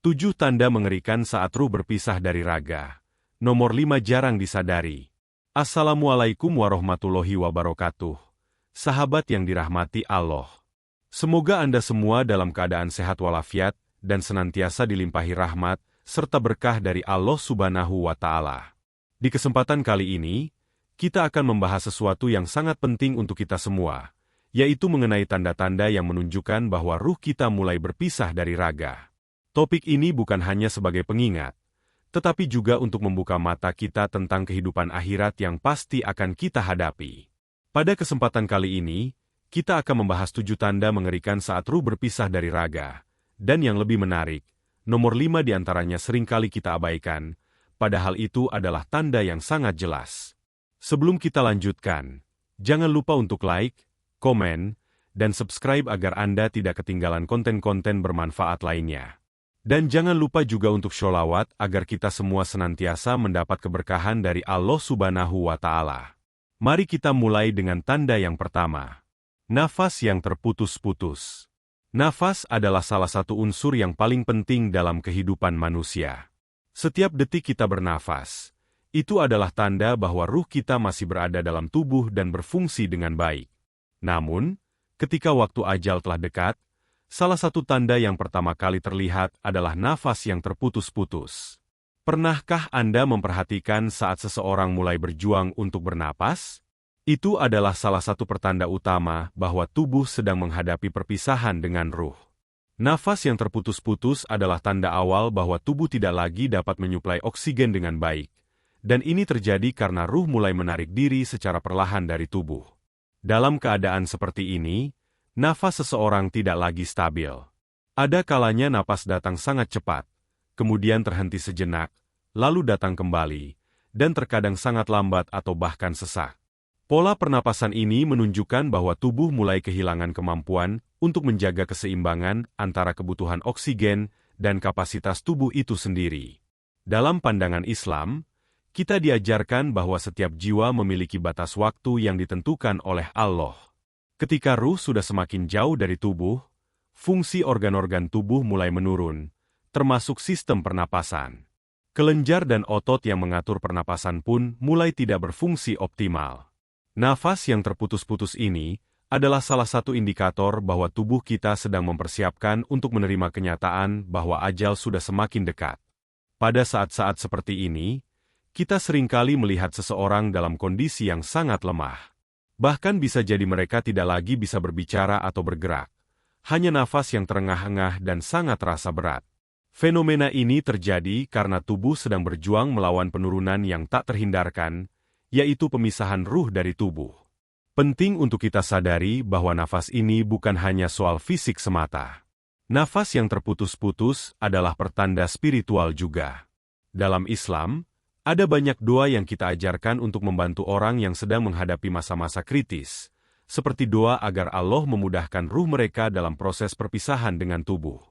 7 tanda mengerikan saat ruh berpisah dari raga. Nomor 5 jarang disadari. Assalamualaikum warahmatullahi wabarakatuh. Sahabat yang dirahmati Allah. Semoga Anda semua dalam keadaan sehat walafiat dan senantiasa dilimpahi rahmat serta berkah dari Allah Subhanahu wa Ta'ala. Di kesempatan kali ini, kita akan membahas sesuatu yang sangat penting untuk kita semua, yaitu mengenai tanda-tanda yang menunjukkan bahwa ruh kita mulai berpisah dari raga. Topik ini bukan hanya sebagai pengingat, tetapi juga untuk membuka mata kita tentang kehidupan akhirat yang pasti akan kita hadapi. Pada kesempatan kali ini, kita akan membahas 7 tanda mengerikan saat ruh berpisah dari raga. Dan yang lebih menarik, nomor 5 diantaranya seringkali kita abaikan, padahal itu adalah tanda yang sangat jelas. Sebelum kita lanjutkan, jangan lupa untuk like, komen, dan subscribe agar Anda tidak ketinggalan konten-konten bermanfaat lainnya. Dan jangan lupa juga untuk sholawat agar kita semua senantiasa mendapat keberkahan dari Allah Subhanahu wa Ta'ala. Mari kita mulai dengan tanda yang pertama. Nafas yang terputus-putus. Nafas adalah salah satu unsur yang paling penting dalam kehidupan manusia. Setiap detik kita bernafas, itu adalah tanda bahwa ruh kita masih berada dalam tubuh dan berfungsi dengan baik. Namun, ketika waktu ajal telah dekat, salah satu tanda yang pertama kali terlihat adalah nafas yang terputus-putus. Pernahkah Anda memperhatikan saat seseorang mulai berjuang untuk bernapas? Itu adalah salah satu pertanda utama bahwa tubuh sedang menghadapi perpisahan dengan ruh. Nafas yang terputus-putus adalah tanda awal bahwa tubuh tidak lagi dapat menyuplai oksigen dengan baik, dan ini terjadi karena ruh mulai menarik diri secara perlahan dari tubuh. Dalam keadaan seperti ini, nafas seseorang tidak lagi stabil. Ada kalanya napas datang sangat cepat, kemudian terhenti sejenak, lalu datang kembali, dan terkadang sangat lambat atau bahkan sesak. Pola pernapasan ini menunjukkan bahwa tubuh mulai kehilangan kemampuan untuk menjaga keseimbangan antara kebutuhan oksigen dan kapasitas tubuh itu sendiri. Dalam pandangan Islam, kita diajarkan bahwa setiap jiwa memiliki batas waktu yang ditentukan oleh Allah. Ketika ruh sudah semakin jauh dari tubuh, fungsi organ-organ tubuh mulai menurun, termasuk sistem pernapasan. Kelenjar dan otot yang mengatur pernapasan pun mulai tidak berfungsi optimal. Nafas yang terputus-putus ini adalah salah satu indikator bahwa tubuh kita sedang mempersiapkan untuk menerima kenyataan bahwa ajal sudah semakin dekat. Pada saat-saat seperti ini, kita seringkali melihat seseorang dalam kondisi yang sangat lemah. Bahkan bisa jadi mereka tidak lagi bisa berbicara atau bergerak. Hanya nafas yang terengah-engah dan sangat terasa berat. Fenomena ini terjadi karena tubuh sedang berjuang melawan penurunan yang tak terhindarkan, yaitu pemisahan ruh dari tubuh. Penting untuk kita sadari bahwa nafas ini bukan hanya soal fisik semata. Nafas yang terputus-putus adalah pertanda spiritual juga. Dalam Islam, ada banyak doa yang kita ajarkan untuk membantu orang yang sedang menghadapi masa-masa kritis, seperti doa agar Allah memudahkan ruh mereka dalam proses perpisahan dengan tubuh.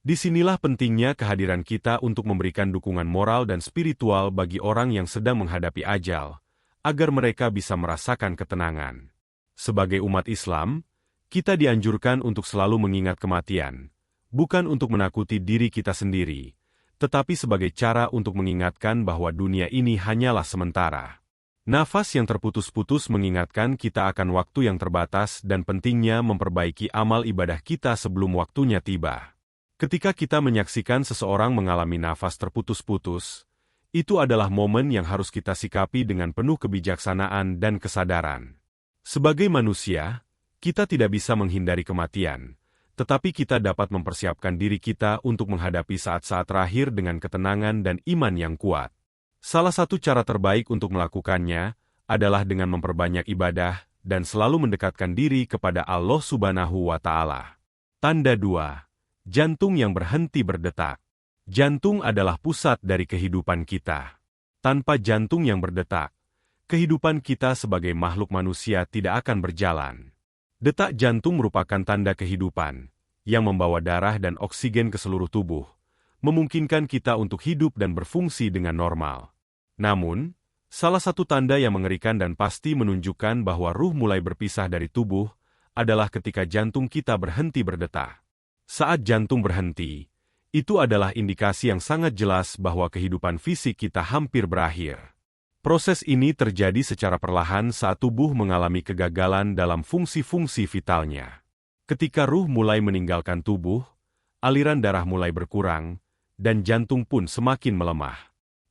Disinilah pentingnya kehadiran kita untuk memberikan dukungan moral dan spiritual bagi orang yang sedang menghadapi ajal, agar mereka bisa merasakan ketenangan. Sebagai umat Islam, kita dianjurkan untuk selalu mengingat kematian, bukan untuk menakuti diri kita sendiri, tetapi sebagai cara untuk mengingatkan bahwa dunia ini hanyalah sementara. Nafas yang terputus-putus mengingatkan kita akan waktu yang terbatas dan pentingnya memperbaiki amal ibadah kita sebelum waktunya tiba. Ketika kita menyaksikan seseorang mengalami nafas terputus-putus, itu adalah momen yang harus kita sikapi dengan penuh kebijaksanaan dan kesadaran. Sebagai manusia, kita tidak bisa menghindari kematian, tetapi kita dapat mempersiapkan diri kita untuk menghadapi saat-saat terakhir dengan ketenangan dan iman yang kuat. Salah satu cara terbaik untuk melakukannya adalah dengan memperbanyak ibadah dan selalu mendekatkan diri kepada Allah Subhanahu wa Ta'ala. Tanda 2. Jantung yang berhenti berdetak. Jantung adalah pusat dari kehidupan kita. Tanpa jantung yang berdetak, kehidupan kita sebagai makhluk manusia tidak akan berjalan. Detak jantung merupakan tanda kehidupan, yang membawa darah dan oksigen ke seluruh tubuh, memungkinkan kita untuk hidup dan berfungsi dengan normal. Namun, salah satu tanda yang mengerikan dan pasti menunjukkan bahwa ruh mulai berpisah dari tubuh, adalah ketika jantung kita berhenti berdetak. Saat jantung berhenti, Itu adalah indikasi yang sangat jelas bahwa kehidupan fisik kita hampir berakhir. Proses ini terjadi secara perlahan saat tubuh mengalami kegagalan dalam fungsi-fungsi vitalnya. Ketika ruh mulai meninggalkan tubuh, aliran darah mulai berkurang, dan jantung pun semakin melemah.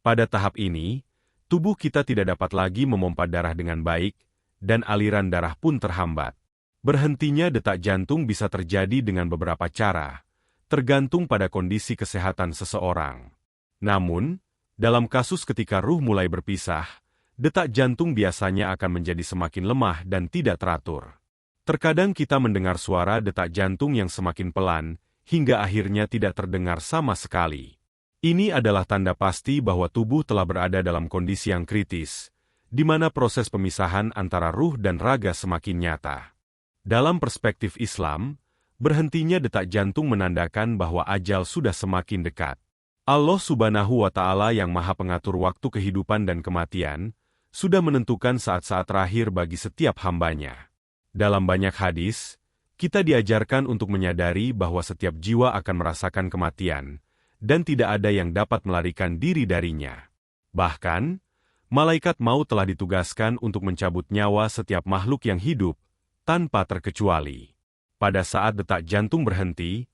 Pada tahap ini, tubuh kita tidak dapat lagi memompa darah dengan baik, dan aliran darah pun terhambat. Berhentinya detak jantung bisa terjadi dengan beberapa cara, tergantung pada kondisi kesehatan seseorang. Namun, dalam kasus ketika ruh mulai berpisah, detak jantung biasanya akan menjadi semakin lemah dan tidak teratur. Terkadang kita mendengar suara detak jantung yang semakin pelan, hingga akhirnya tidak terdengar sama sekali. Ini adalah tanda pasti bahwa tubuh telah berada dalam kondisi yang kritis, di mana proses pemisahan antara ruh dan raga semakin nyata. Dalam perspektif Islam, berhentinya detak jantung menandakan bahwa ajal sudah semakin dekat. Allah Subhanahu wa Ta'ala yang Maha Pengatur waktu kehidupan dan kematian, sudah menentukan saat-saat terakhir bagi setiap hambanya. Dalam banyak hadis, kita diajarkan untuk menyadari bahwa setiap jiwa akan merasakan kematian, dan tidak ada yang dapat melarikan diri darinya. Bahkan, malaikat maut telah ditugaskan untuk mencabut nyawa setiap makhluk yang hidup, tanpa terkecuali. Pada saat detak jantung berhenti,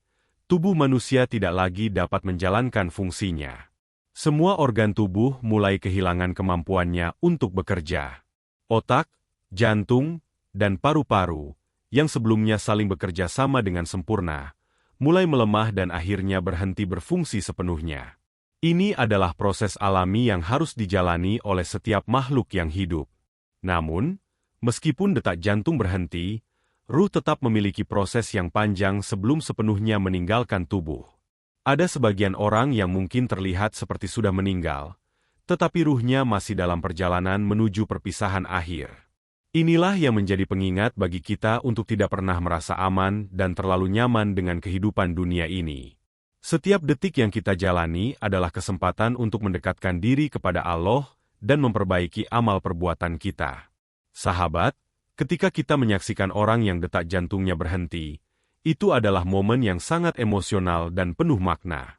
tubuh manusia tidak lagi dapat menjalankan fungsinya. Semua organ tubuh mulai kehilangan kemampuannya untuk bekerja. Otak, jantung, dan paru-paru, yang sebelumnya saling bekerja sama dengan sempurna, mulai melemah dan akhirnya berhenti berfungsi sepenuhnya. Ini adalah proses alami yang harus dijalani oleh setiap makhluk yang hidup. Namun, meskipun detak jantung berhenti, ruh tetap memiliki proses yang panjang sebelum sepenuhnya meninggalkan tubuh. Ada sebagian orang yang mungkin terlihat seperti sudah meninggal, tetapi ruhnya masih dalam perjalanan menuju perpisahan akhir. Inilah yang menjadi pengingat bagi kita untuk tidak pernah merasa aman dan terlalu nyaman dengan kehidupan dunia ini. Setiap detik yang kita jalani adalah kesempatan untuk mendekatkan diri kepada Allah dan memperbaiki amal perbuatan kita. Sahabat, ketika kita menyaksikan orang yang detak jantungnya berhenti, itu adalah momen yang sangat emosional dan penuh makna.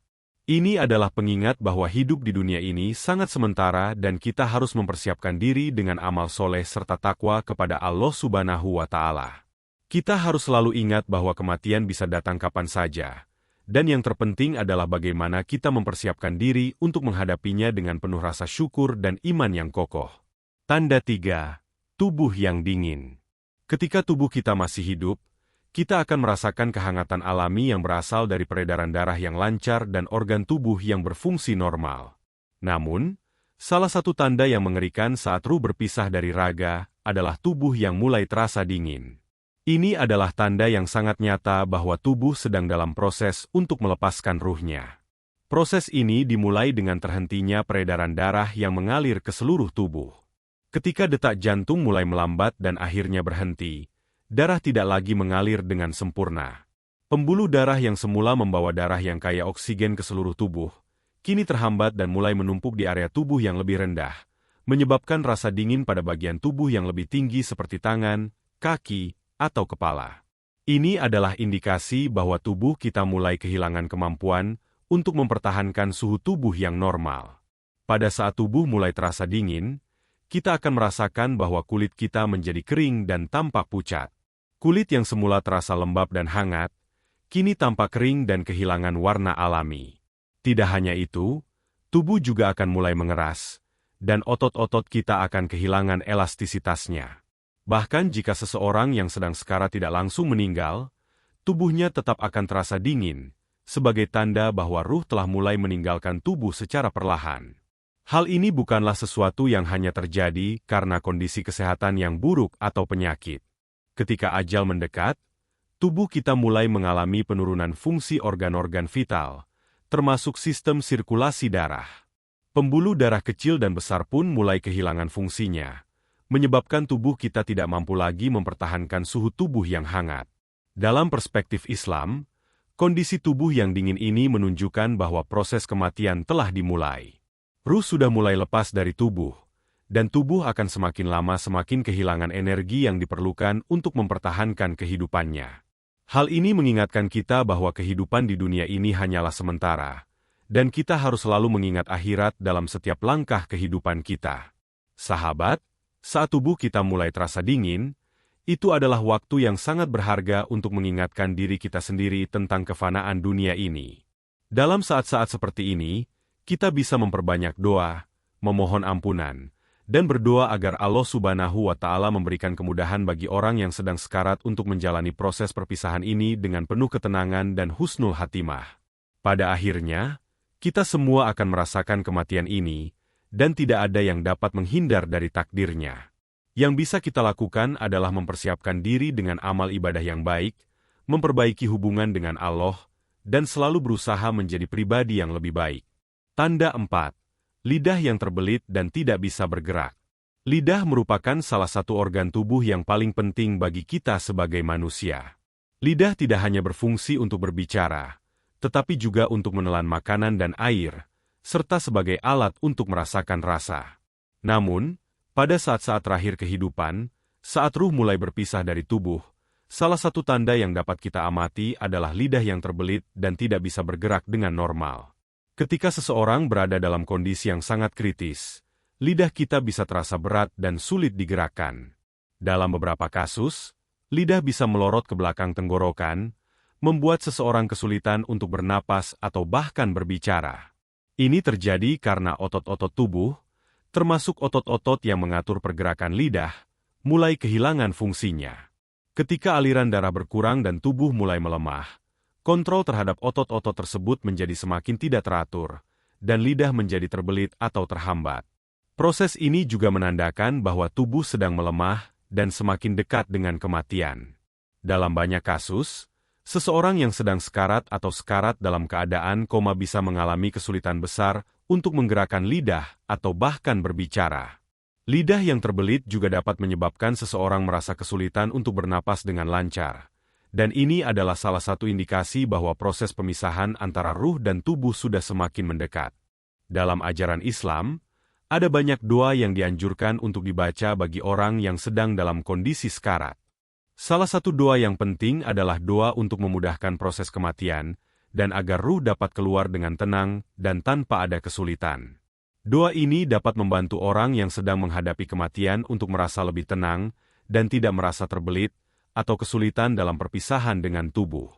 Ini adalah pengingat bahwa hidup di dunia ini sangat sementara dan kita harus mempersiapkan diri dengan amal soleh serta takwa kepada Allah Subhanahu wa Ta'ala. Kita harus selalu ingat bahwa kematian bisa datang kapan saja, dan yang terpenting adalah bagaimana kita mempersiapkan diri untuk menghadapinya dengan penuh rasa syukur dan iman yang kokoh. Tanda 3. Tubuh yang dingin. Ketika tubuh kita masih hidup, kita akan merasakan kehangatan alami yang berasal dari peredaran darah yang lancar dan organ tubuh yang berfungsi normal. Namun, salah satu tanda yang mengerikan saat ruh berpisah dari raga adalah tubuh yang mulai terasa dingin. Ini adalah tanda yang sangat nyata bahwa tubuh sedang dalam proses untuk melepaskan ruhnya. Proses ini dimulai dengan terhentinya peredaran darah yang mengalir ke seluruh tubuh. Ketika detak jantung mulai melambat dan akhirnya berhenti, darah tidak lagi mengalir dengan sempurna. Pembuluh darah yang semula membawa darah yang kaya oksigen ke seluruh tubuh, kini terhambat dan mulai menumpuk di area tubuh yang lebih rendah, menyebabkan rasa dingin pada bagian tubuh yang lebih tinggi seperti tangan, kaki, atau kepala. Ini adalah indikasi bahwa tubuh kita mulai kehilangan kemampuan untuk mempertahankan suhu tubuh yang normal. Pada saat tubuh mulai terasa dingin, kita akan merasakan bahwa kulit kita menjadi kering dan tampak pucat. Kulit yang semula terasa lembab dan hangat, kini tampak kering dan kehilangan warna alami. Tidak hanya itu, tubuh juga akan mulai mengeras, dan otot-otot kita akan kehilangan elastisitasnya. Bahkan jika seseorang yang sedang sekarat tidak langsung meninggal, tubuhnya tetap akan terasa dingin, sebagai tanda bahwa ruh telah mulai meninggalkan tubuh secara perlahan. Hal ini bukanlah sesuatu yang hanya terjadi karena kondisi kesehatan yang buruk atau penyakit. Ketika ajal mendekat, tubuh kita mulai mengalami penurunan fungsi organ-organ vital, termasuk sistem sirkulasi darah. Pembuluh darah kecil dan besar pun mulai kehilangan fungsinya, menyebabkan tubuh kita tidak mampu lagi mempertahankan suhu tubuh yang hangat. Dalam perspektif Islam, kondisi tubuh yang dingin ini menunjukkan bahwa proses kematian telah dimulai. Ruh sudah mulai lepas dari tubuh, dan tubuh akan semakin lama semakin kehilangan energi yang diperlukan untuk mempertahankan kehidupannya. Hal ini mengingatkan kita bahwa kehidupan di dunia ini hanyalah sementara, dan kita harus selalu mengingat akhirat dalam setiap langkah kehidupan kita. Sahabat, saat tubuh kita mulai terasa dingin, itu adalah waktu yang sangat berharga untuk mengingatkan diri kita sendiri tentang kefanaan dunia ini. Dalam saat-saat seperti ini, kita bisa memperbanyak doa, memohon ampunan, dan berdoa agar Allah Subhanahu wa Ta'ala memberikan kemudahan bagi orang yang sedang sekarat untuk menjalani proses perpisahan ini dengan penuh ketenangan dan husnul hatimah. Pada akhirnya, kita semua akan merasakan kematian ini, dan tidak ada yang dapat menghindar dari takdirnya. Yang bisa kita lakukan adalah mempersiapkan diri dengan amal ibadah yang baik, memperbaiki hubungan dengan Allah, dan selalu berusaha menjadi pribadi yang lebih baik. Tanda 4. Lidah yang terbelit dan tidak bisa bergerak. Lidah merupakan salah satu organ tubuh yang paling penting bagi kita sebagai manusia. Lidah tidak hanya berfungsi untuk berbicara, tetapi juga untuk menelan makanan dan air, serta sebagai alat untuk merasakan rasa. Namun, pada saat-saat terakhir kehidupan, saat ruh mulai berpisah dari tubuh, salah satu tanda yang dapat kita amati adalah lidah yang terbelit dan tidak bisa bergerak dengan normal. Ketika seseorang berada dalam kondisi yang sangat kritis, lidah kita bisa terasa berat dan sulit digerakkan. Dalam beberapa kasus, lidah bisa melorot ke belakang tenggorokan, membuat seseorang kesulitan untuk bernapas atau bahkan berbicara. Ini terjadi karena otot-otot tubuh, termasuk otot-otot yang mengatur pergerakan lidah, mulai kehilangan fungsinya. Ketika aliran darah berkurang dan tubuh mulai melemah, kontrol terhadap otot-otot tersebut menjadi semakin tidak teratur, dan lidah menjadi terbelit atau terhambat. Proses ini juga menandakan bahwa tubuh sedang melemah dan semakin dekat dengan kematian. Dalam banyak kasus, seseorang yang sedang sekarat atau sekarat dalam keadaan koma bisa mengalami kesulitan besar untuk menggerakkan lidah atau bahkan berbicara. Lidah yang terbelit juga dapat menyebabkan seseorang merasa kesulitan untuk bernapas dengan lancar. Dan ini adalah salah satu indikasi bahwa proses pemisahan antara ruh dan tubuh sudah semakin mendekat. Dalam ajaran Islam, ada banyak doa yang dianjurkan untuk dibaca bagi orang yang sedang dalam kondisi sekarat. Salah satu doa yang penting adalah doa untuk memudahkan proses kematian, dan agar ruh dapat keluar dengan tenang dan tanpa ada kesulitan. Doa ini dapat membantu orang yang sedang menghadapi kematian untuk merasa lebih tenang dan tidak merasa terbelit, atau kesulitan dalam perpisahan dengan tubuh.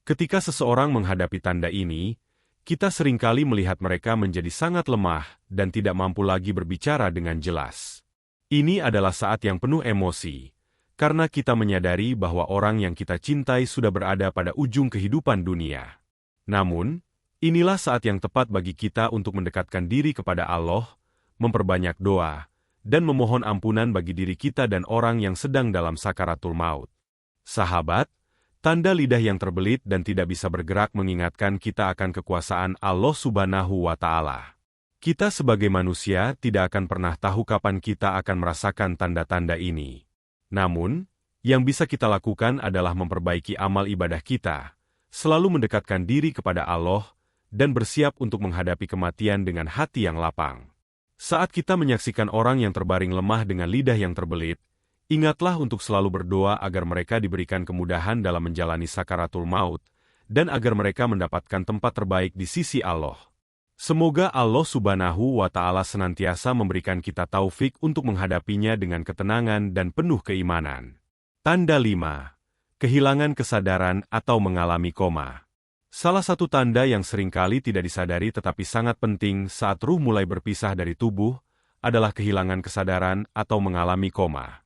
Ketika seseorang menghadapi tanda ini, kita seringkali melihat mereka menjadi sangat lemah dan tidak mampu lagi berbicara dengan jelas. Ini adalah saat yang penuh emosi, karena kita menyadari bahwa orang yang kita cintai sudah berada pada ujung kehidupan dunia. Namun, inilah saat yang tepat bagi kita untuk mendekatkan diri kepada Allah, memperbanyak doa, dan memohon ampunan bagi diri kita dan orang yang sedang dalam sakaratul maut. Sahabat, tanda lidah yang terbelit dan tidak bisa bergerak mengingatkan kita akan kekuasaan Allah Subhanahu wa Ta'ala. Kita sebagai manusia tidak akan pernah tahu kapan kita akan merasakan tanda-tanda ini. Namun, yang bisa kita lakukan adalah memperbaiki amal ibadah kita, selalu mendekatkan diri kepada Allah, dan bersiap untuk menghadapi kematian dengan hati yang lapang. Saat kita menyaksikan orang yang terbaring lemah dengan lidah yang terbelit, ingatlah untuk selalu berdoa agar mereka diberikan kemudahan dalam menjalani sakaratul maut, dan agar mereka mendapatkan tempat terbaik di sisi Allah. Semoga Allah Subhanahu wa Ta'ala senantiasa memberikan kita taufik untuk menghadapinya dengan ketenangan dan penuh keimanan. Tanda 5. Kehilangan kesadaran atau mengalami koma. Salah satu tanda yang seringkali tidak disadari tetapi sangat penting saat ruh mulai berpisah dari tubuh, adalah kehilangan kesadaran atau mengalami koma.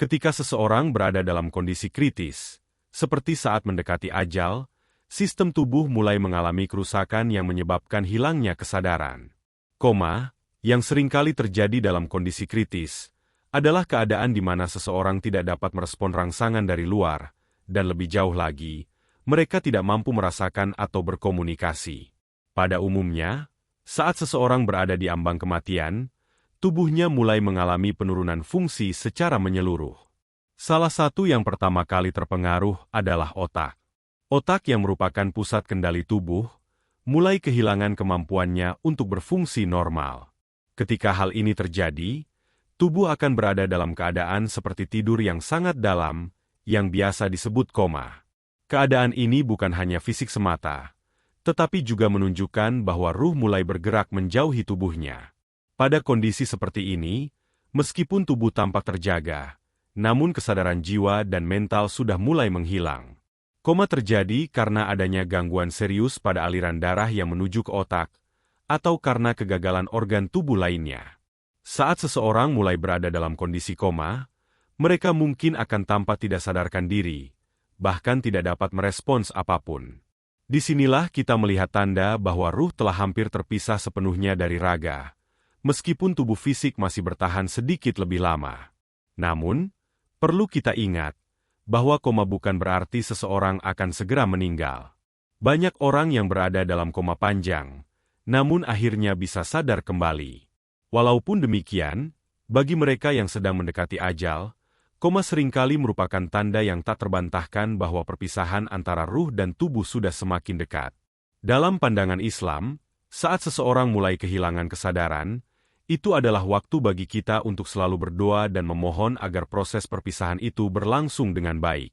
Ketika seseorang berada dalam kondisi kritis, seperti saat mendekati ajal, sistem tubuh mulai mengalami kerusakan yang menyebabkan hilangnya kesadaran. Koma, yang seringkali terjadi dalam kondisi kritis, adalah keadaan di mana seseorang tidak dapat merespon rangsangan dari luar, dan lebih jauh lagi, mereka tidak mampu merasakan atau berkomunikasi. Pada umumnya, saat seseorang berada di ambang kematian, tubuhnya mulai mengalami penurunan fungsi secara menyeluruh. Salah satu yang pertama kali terpengaruh adalah otak. Otak yang merupakan pusat kendali tubuh, mulai kehilangan kemampuannya untuk berfungsi normal. Ketika hal ini terjadi, tubuh akan berada dalam keadaan seperti tidur yang sangat dalam, yang biasa disebut koma. Keadaan ini bukan hanya fisik semata, tetapi juga menunjukkan bahwa ruh mulai bergerak menjauhi tubuhnya. Pada kondisi seperti ini, meskipun tubuh tampak terjaga, namun kesadaran jiwa dan mental sudah mulai menghilang. Koma terjadi karena adanya gangguan serius pada aliran darah yang menuju ke otak, atau karena kegagalan organ tubuh lainnya. Saat seseorang mulai berada dalam kondisi koma, mereka mungkin akan tampak tidak sadarkan diri, bahkan tidak dapat merespons apapun. Disinilah kita melihat tanda bahwa ruh telah hampir terpisah sepenuhnya dari raga, meskipun tubuh fisik masih bertahan sedikit lebih lama. Namun, perlu kita ingat bahwa koma bukan berarti seseorang akan segera meninggal. Banyak orang yang berada dalam koma panjang, namun akhirnya bisa sadar kembali. Walaupun demikian, bagi mereka yang sedang mendekati ajal, koma seringkali merupakan tanda yang tak terbantahkan bahwa perpisahan antara ruh dan tubuh sudah semakin dekat. Dalam pandangan Islam, saat seseorang mulai kehilangan kesadaran, itu adalah waktu bagi kita untuk selalu berdoa dan memohon agar proses perpisahan itu berlangsung dengan baik.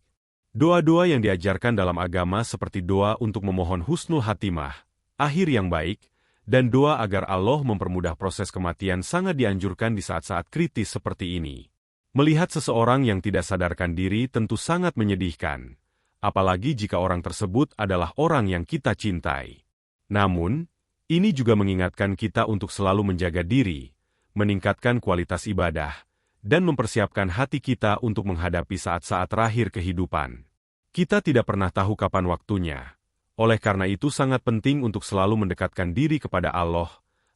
Doa-doa yang diajarkan dalam agama seperti doa untuk memohon husnul khatimah, akhir yang baik, dan doa agar Allah mempermudah proses kematian sangat dianjurkan di saat-saat kritis seperti ini. Melihat seseorang yang tidak sadarkan diri tentu sangat menyedihkan, apalagi jika orang tersebut adalah orang yang kita cintai. Namun, ini juga mengingatkan kita untuk selalu menjaga diri, meningkatkan kualitas ibadah, dan mempersiapkan hati kita untuk menghadapi saat-saat terakhir kehidupan. Kita tidak pernah tahu kapan waktunya, oleh karena itu sangat penting untuk selalu mendekatkan diri kepada Allah,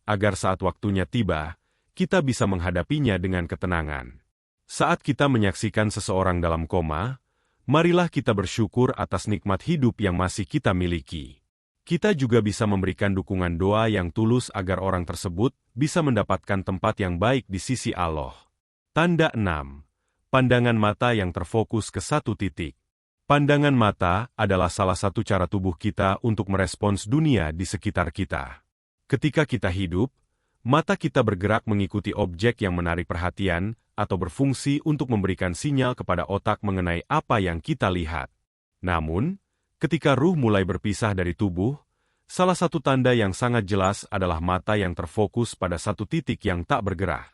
agar saat waktunya tiba, kita bisa menghadapinya dengan ketenangan. Saat kita menyaksikan seseorang dalam koma, marilah kita bersyukur atas nikmat hidup yang masih kita miliki. Kita juga bisa memberikan dukungan doa yang tulus agar orang tersebut bisa mendapatkan tempat yang baik di sisi Allah. Tanda 6. Pandangan mata yang terfokus ke satu titik. Pandangan mata adalah salah satu cara tubuh kita untuk merespons dunia di sekitar kita. Ketika kita hidup, mata kita bergerak mengikuti objek yang menarik perhatian atau berfungsi untuk memberikan sinyal kepada otak mengenai apa yang kita lihat. Namun, ketika ruh mulai berpisah dari tubuh, salah satu tanda yang sangat jelas adalah mata yang terfokus pada satu titik yang tak bergerak.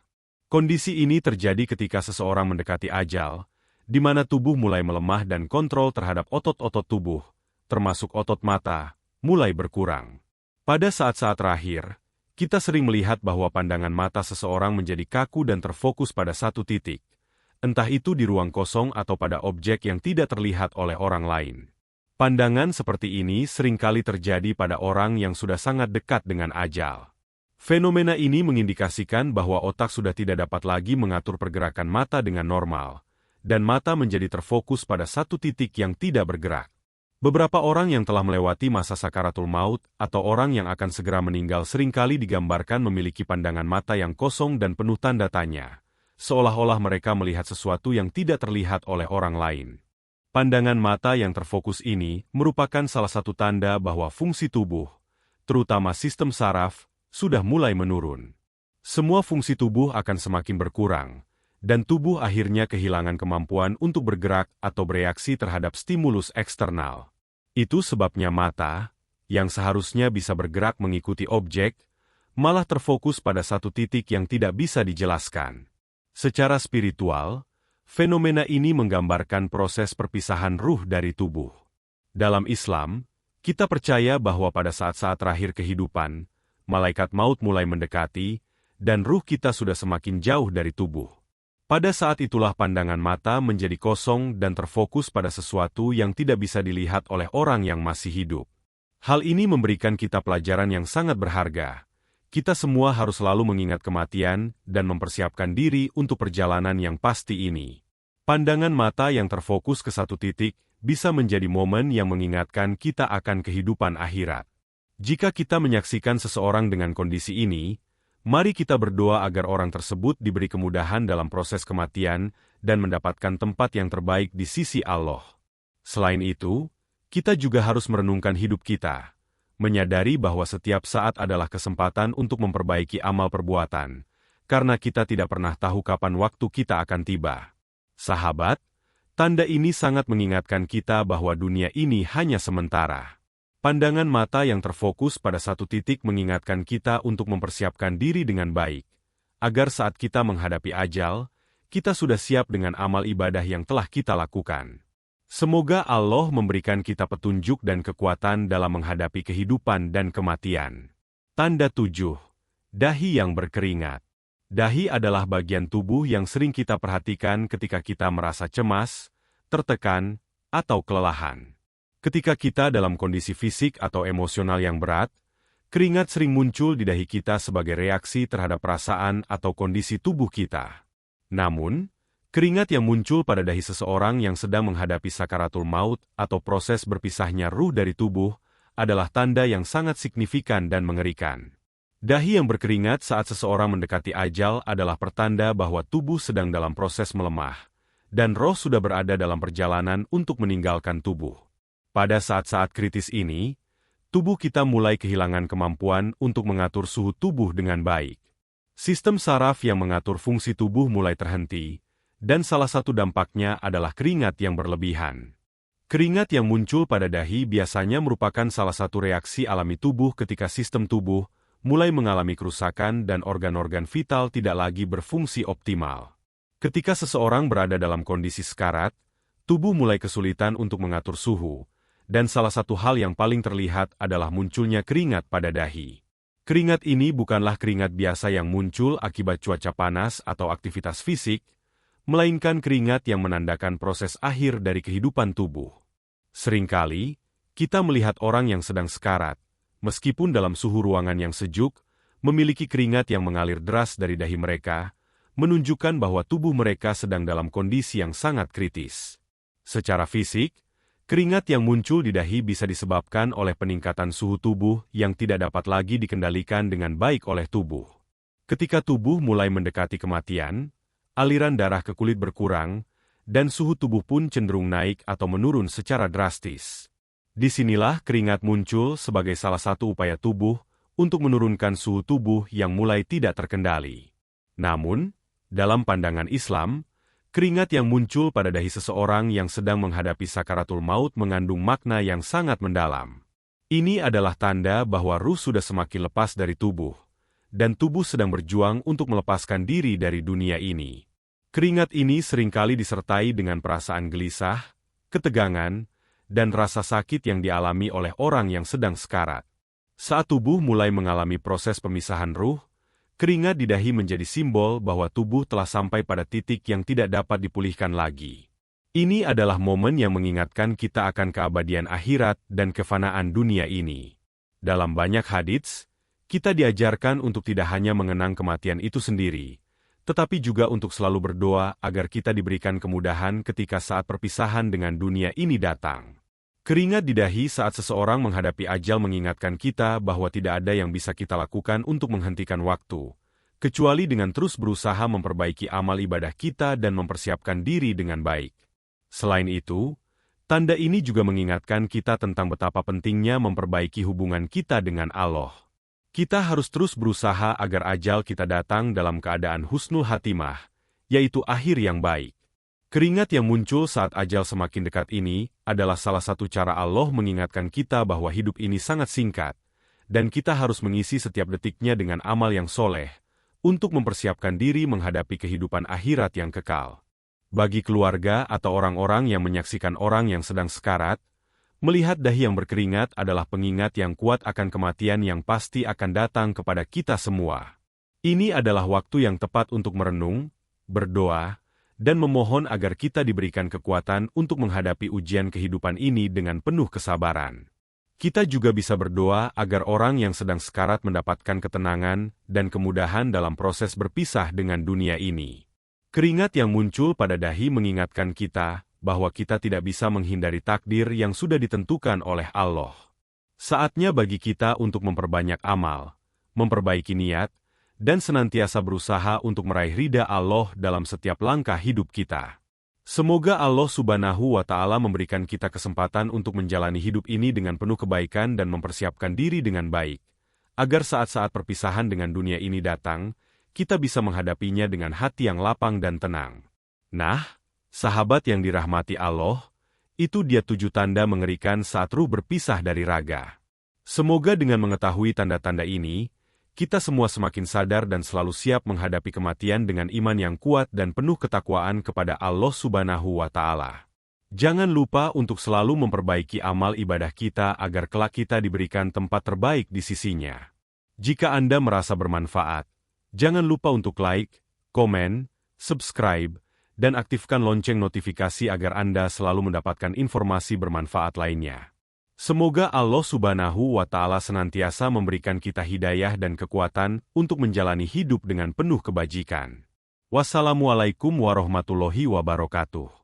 Kondisi ini terjadi ketika seseorang mendekati ajal, di mana tubuh mulai melemah dan kontrol terhadap otot-otot tubuh, termasuk otot mata, mulai berkurang. Pada saat-saat terakhir, kita sering melihat bahwa pandangan mata seseorang menjadi kaku dan terfokus pada satu titik, entah itu di ruang kosong atau pada objek yang tidak terlihat oleh orang lain. Pandangan seperti ini seringkali terjadi pada orang yang sudah sangat dekat dengan ajal. Fenomena ini mengindikasikan bahwa otak sudah tidak dapat lagi mengatur pergerakan mata dengan normal, dan mata menjadi terfokus pada satu titik yang tidak bergerak. Beberapa orang yang telah melewati masa sakaratul maut atau orang yang akan segera meninggal seringkali digambarkan memiliki pandangan mata yang kosong dan penuh tanda tanya, seolah-olah mereka melihat sesuatu yang tidak terlihat oleh orang lain. Pandangan mata yang terfokus ini merupakan salah satu tanda bahwa fungsi tubuh, terutama sistem saraf, sudah mulai menurun. Semua fungsi tubuh akan semakin berkurang, dan tubuh akhirnya kehilangan kemampuan untuk bergerak atau bereaksi terhadap stimulus eksternal. Itu sebabnya mata, yang seharusnya bisa bergerak mengikuti objek, malah terfokus pada satu titik yang tidak bisa dijelaskan. Secara spiritual, fenomena ini menggambarkan proses perpisahan ruh dari tubuh. Dalam Islam, kita percaya bahwa pada saat-saat terakhir kehidupan, malaikat maut mulai mendekati, dan ruh kita sudah semakin jauh dari tubuh. Pada saat itulah pandangan mata menjadi kosong dan terfokus pada sesuatu yang tidak bisa dilihat oleh orang yang masih hidup. Hal ini memberikan kita pelajaran yang sangat berharga. Kita semua harus selalu mengingat kematian dan mempersiapkan diri untuk perjalanan yang pasti ini. Pandangan mata yang terfokus ke satu titik bisa menjadi momen yang mengingatkan kita akan kehidupan akhirat. Jika kita menyaksikan seseorang dengan kondisi ini, mari kita berdoa agar orang tersebut diberi kemudahan dalam proses kematian dan mendapatkan tempat yang terbaik di sisi Allah. Selain itu, kita juga harus merenungkan hidup kita, menyadari bahwa setiap saat adalah kesempatan untuk memperbaiki amal perbuatan, karena kita tidak pernah tahu kapan waktu kita akan tiba. Sahabat, Tanda ini sangat mengingatkan kita bahwa dunia ini hanya sementara. Pandangan mata yang terfokus pada satu titik mengingatkan kita untuk mempersiapkan diri dengan baik, agar saat kita menghadapi ajal, kita sudah siap dengan amal ibadah yang telah kita lakukan. Semoga Allah memberikan kita petunjuk dan kekuatan dalam menghadapi kehidupan dan kematian. Tanda 7. Dahi yang berkeringat. Dahi adalah bagian tubuh yang sering kita perhatikan ketika kita merasa cemas, tertekan, atau kelelahan. Ketika kita dalam kondisi fisik atau emosional yang berat, keringat sering muncul di dahi kita sebagai reaksi terhadap perasaan atau kondisi tubuh kita. Namun, keringat yang muncul pada dahi seseorang yang sedang menghadapi sakaratul maut atau proses berpisahnya ruh dari tubuh adalah tanda yang sangat signifikan dan mengerikan. Dahi yang berkeringat saat seseorang mendekati ajal adalah pertanda bahwa tubuh sedang dalam proses melemah, dan roh sudah berada dalam perjalanan untuk meninggalkan tubuh. Pada saat-saat kritis ini, tubuh kita mulai kehilangan kemampuan untuk mengatur suhu tubuh dengan baik. Sistem saraf yang mengatur fungsi tubuh mulai terhenti, dan salah satu dampaknya adalah keringat yang berlebihan. Keringat yang muncul pada dahi biasanya merupakan salah satu reaksi alami tubuh ketika sistem tubuh mulai mengalami kerusakan dan organ-organ vital tidak lagi berfungsi optimal. Ketika seseorang berada dalam kondisi sekarat, tubuh mulai kesulitan untuk mengatur suhu, dan salah satu hal yang paling terlihat adalah munculnya keringat pada dahi. Keringat ini bukanlah keringat biasa yang muncul akibat cuaca panas atau aktivitas fisik, melainkan keringat yang menandakan proses akhir dari kehidupan tubuh. Seringkali, kita melihat orang yang sedang sekarat, meskipun dalam suhu ruangan yang sejuk, memiliki keringat yang mengalir deras dari dahi mereka, menunjukkan bahwa tubuh mereka sedang dalam kondisi yang sangat kritis. Secara fisik, keringat yang muncul di dahi bisa disebabkan oleh peningkatan suhu tubuh yang tidak dapat lagi dikendalikan dengan baik oleh tubuh. Ketika tubuh mulai mendekati kematian, aliran darah ke kulit berkurang, dan suhu tubuh pun cenderung naik atau menurun secara drastis. Disinilah keringat muncul sebagai salah satu upaya tubuh untuk menurunkan suhu tubuh yang mulai tidak terkendali. Namun, dalam pandangan Islam, keringat yang muncul pada dahi seseorang yang sedang menghadapi sakaratul maut mengandung makna yang sangat mendalam. Ini adalah tanda bahwa ruh sudah semakin lepas dari tubuh, dan tubuh sedang berjuang untuk melepaskan diri dari dunia ini. Keringat ini seringkali disertai dengan perasaan gelisah, ketegangan, dan rasa sakit yang dialami oleh orang yang sedang sekarat. Saat tubuh mulai mengalami proses pemisahan ruh, keringat di dahi menjadi simbol bahwa tubuh telah sampai pada titik yang tidak dapat dipulihkan lagi. Ini adalah momen yang mengingatkan kita akan keabadian akhirat dan kefanaan dunia ini. Dalam banyak hadits, kita diajarkan untuk tidak hanya mengenang kematian itu sendiri, tetapi juga untuk selalu berdoa agar kita diberikan kemudahan ketika saat perpisahan dengan dunia ini datang. Keringat di dahi saat seseorang menghadapi ajal mengingatkan kita bahwa tidak ada yang bisa kita lakukan untuk menghentikan waktu, kecuali dengan terus berusaha memperbaiki amal ibadah kita dan mempersiapkan diri dengan baik. Selain itu, tanda ini juga mengingatkan kita tentang betapa pentingnya memperbaiki hubungan kita dengan Allah. Kita harus terus berusaha agar ajal kita datang dalam keadaan husnul hatimah, yaitu akhir yang baik. Keringat yang muncul saat ajal semakin dekat ini adalah salah satu cara Allah mengingatkan kita bahwa hidup ini sangat singkat, dan kita harus mengisi setiap detiknya dengan amal yang soleh, untuk mempersiapkan diri menghadapi kehidupan akhirat yang kekal. Bagi keluarga atau orang-orang yang menyaksikan orang yang sedang sekarat, melihat dahi yang berkeringat adalah pengingat yang kuat akan kematian yang pasti akan datang kepada kita semua. Ini adalah waktu yang tepat untuk merenung, berdoa, dan memohon agar kita diberikan kekuatan untuk menghadapi ujian kehidupan ini dengan penuh kesabaran. Kita juga bisa berdoa agar orang yang sedang sekarat mendapatkan ketenangan dan kemudahan dalam proses berpisah dengan dunia ini. Keringat yang muncul pada dahi mengingatkan kita bahwa kita tidak bisa menghindari takdir yang sudah ditentukan oleh Allah. Saatnya bagi kita untuk memperbanyak amal, memperbaiki niat, dan senantiasa berusaha untuk meraih ridha Allah dalam setiap langkah hidup kita. Semoga Allah Subhanahu wa Ta'ala memberikan kita kesempatan untuk menjalani hidup ini dengan penuh kebaikan dan mempersiapkan diri dengan baik, agar saat-saat perpisahan dengan dunia ini datang, kita bisa menghadapinya dengan hati yang lapang dan tenang. Nah, Sahabat yang dirahmati Allah, itu dia 7 tanda mengerikan saat ruh berpisah dari raga. Semoga dengan mengetahui tanda-tanda ini, kita semua semakin sadar dan selalu siap menghadapi kematian dengan iman yang kuat dan penuh ketakwaan kepada Allah Subhanahu wa Ta'ala. Jangan lupa untuk selalu memperbaiki amal ibadah kita agar kelak kita diberikan tempat terbaik di sisinya. Jika Anda merasa bermanfaat, jangan lupa untuk like, komen, subscribe, dan aktifkan lonceng notifikasi agar Anda selalu mendapatkan informasi bermanfaat lainnya. Semoga Allah Subhanahu wa Ta'ala senantiasa memberikan kita hidayah dan kekuatan untuk menjalani hidup dengan penuh kebajikan. Wassalamualaikum warahmatullahi wabarakatuh.